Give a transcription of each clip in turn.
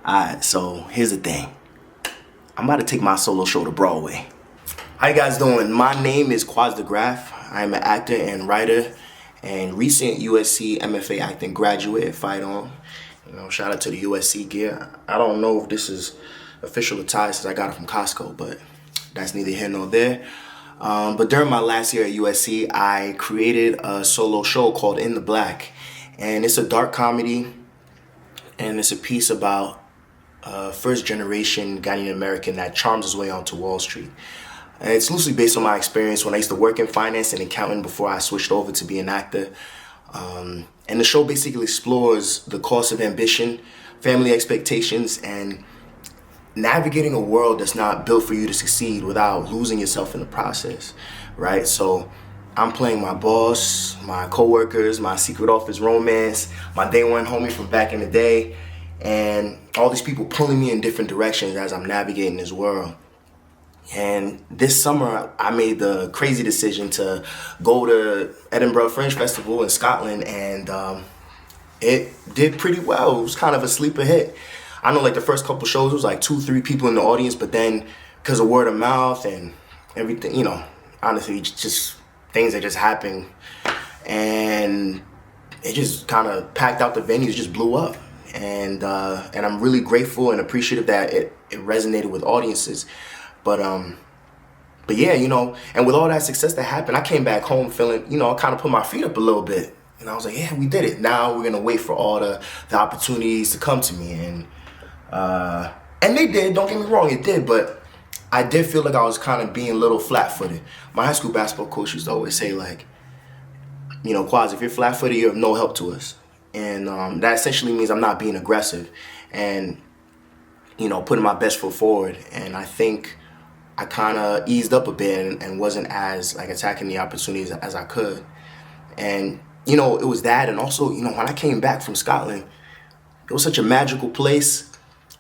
Alright, so here's the thing. I'm about to take my solo show to Broadway. How you guys doing? My name is Quaz Degraft. I'm an actor and writer and recent USC MFA acting graduate at Fight On. Shout out to the USC gear. I don't know if this is official attire since I got it from Costco, but that's neither here nor there. But during my last year at USC, I created a solo show called In the Black. And it's a dark comedy, and it's a piece about first generation Ghanaian American that charms his way onto Wall Street. And it's loosely based on my experience when I used to work in finance and accounting before I switched over to be an actor. And the show basically explores the cost of ambition, family expectations, and navigating a world that's not built for you to succeed without losing yourself in the process, right? So I'm playing my boss, my coworkers, my secret office romance, my day one homie from back in the day, and all these people pulling me in different directions as I'm navigating this world. And this summer, I made the crazy decision to go to Edinburgh Fringe Festival in Scotland, and it did pretty well. It was kind of a sleeper hit. I know like the first couple shows, it was like 2-3 people in the audience, but then because of word of mouth and everything, honestly, just things that just happened, and it just kind of packed out the venues, just blew up. And I'm really grateful and appreciative that it resonated with audiences. But yeah, and with all that success that happened, I came back home feeling, I kind of put my feet up a little bit. And I was like, yeah, we did it. Now we're going to wait for all the opportunities to come to me. And they did, don't get me wrong, it did. But I did feel like I was kind of being a little flat-footed. My high school basketball coach used to always say, like, Quaz, if you're flat-footed, you're of no help to us. And that essentially means I'm not being aggressive and, putting my best foot forward. And I think I kind of eased up a bit and wasn't as, like, attacking the opportunities as I could. And, it was that. And also, when I came back from Scotland, it was such a magical place.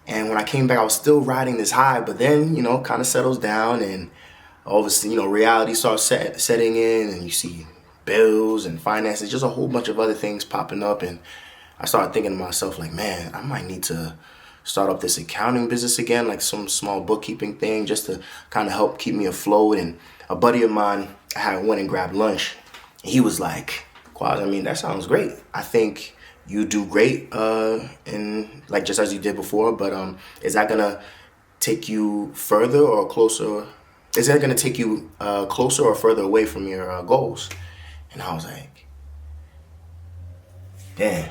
And when I came back, I was still riding this high, but then, kind of settles down, and all of a sudden, reality starts setting in, and you see bills and finances, just a whole bunch of other things popping up. And I started thinking to myself, like, man, I might need to start up this accounting business again, like some small bookkeeping thing, just to kind of help keep me afloat. And a buddy of mine, I went and grabbed lunch, and he was like, Quaz, that sounds great. I think you do great, in like just as you did before, but is that gonna take you further or closer? Is that gonna take you closer or further away from your goals? And I was like, damn.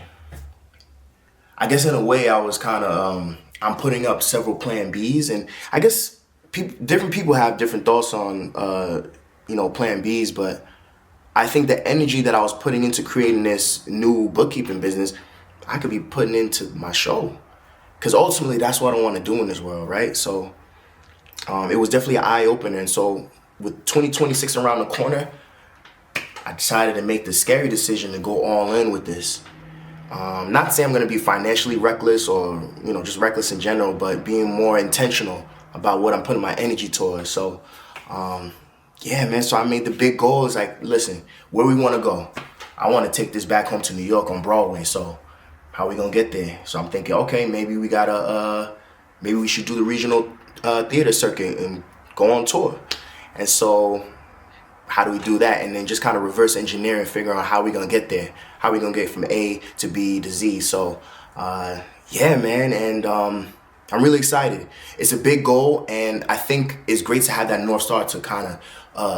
I guess in a way I was kind of, I'm putting up several plan Bs, and I guess different people have different thoughts on, plan Bs, but I think the energy that I was putting into creating this new bookkeeping business, I could be putting into my show. Because ultimately, that's what I want to do in this world, right? So it was definitely an eye-opener. And so with 2026 around the corner, I decided to make the scary decision to go all in with this. Not to say I'm going to be financially reckless or, just reckless in general, but being more intentional about what I'm putting my energy towards. So, yeah, man, so I made the big goal. It's like, listen, where we want to go. I want to take this back home to New York on Broadway. So how are we going to get there? So I'm thinking, okay, maybe we should do the regional theater circuit and go on tour. And so how do we do that? And then just kind of reverse engineer and figure out how we're going to get there. How we going to get from A to B to Z. So, yeah, man. And I'm really excited. It's a big goal, and I think it's great to have that North Star to kind of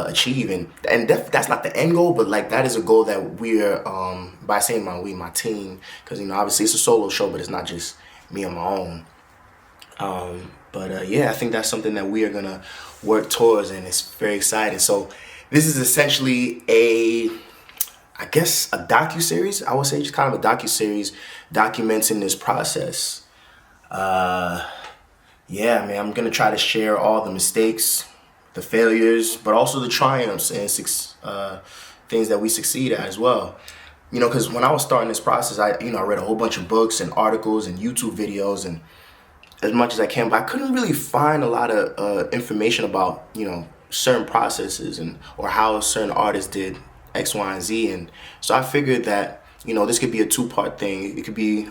achieve. And that's not the end goal, but like that is a goal that we're, by saying my team, because, obviously it's a solo show, but it's not just me on my own. But yeah, I think that's something that we are going to work towards, and it's very exciting. So this is essentially a docuseries. I would say just kind of a docuseries documenting this process. Yeah, man, I'm gonna try to share all the mistakes, the failures, but also the triumphs and things that we succeed at as well. Because when I was starting this process, I read a whole bunch of books and articles and YouTube videos, and as much as I can, but I couldn't really find a lot of information about certain processes or how certain artists did X, Y, and Z. And so I figured that this could be a 2-part thing. It could be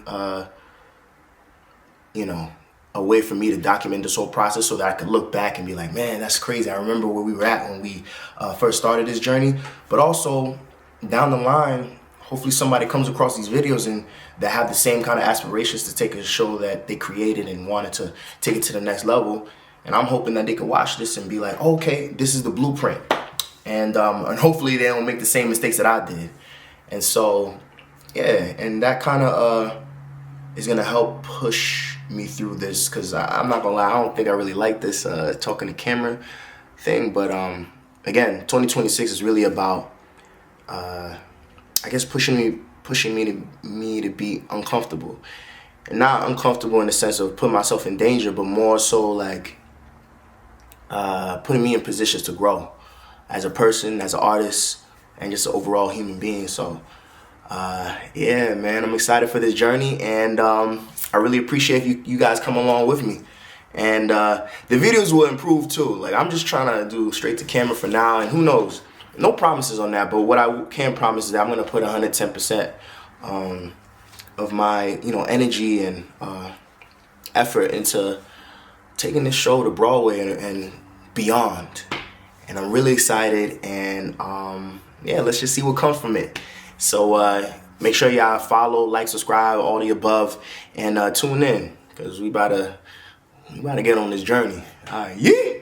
you know, a way for me to document this whole process so that I could look back and be like, man, that's crazy. I remember where we were at when we first started this journey. But also down the line, hopefully somebody comes across these videos and that have the same kind of aspirations to take a show that they created and wanted to take it to the next level. And I'm hoping that they could watch this and be like, oh, okay, this is the blueprint. And hopefully they don't make the same mistakes that I did. And so, yeah, and that kind of is going to help push me through this, because I'm not going to lie, I don't think I really like this talking to camera thing. But again, 2026 is really about, I guess, pushing me to be uncomfortable. And not uncomfortable in the sense of putting myself in danger, but more so like putting me in positions to grow as a person, as an artist, and just an overall human being. So yeah, man, I'm excited for this journey, and I really appreciate you guys coming along with me. And the videos will improve too. Like, I'm just trying to do straight to camera for now, and who knows, no promises on that. But what I can promise is that I'm gonna put 110% of my, you know, energy and effort into taking this show to Broadway and beyond. And I'm really excited, and yeah, let's just see what comes from it. So make sure y'all follow, like, subscribe, all the above, and tune in, because we about to get on this journey. All right, yeah.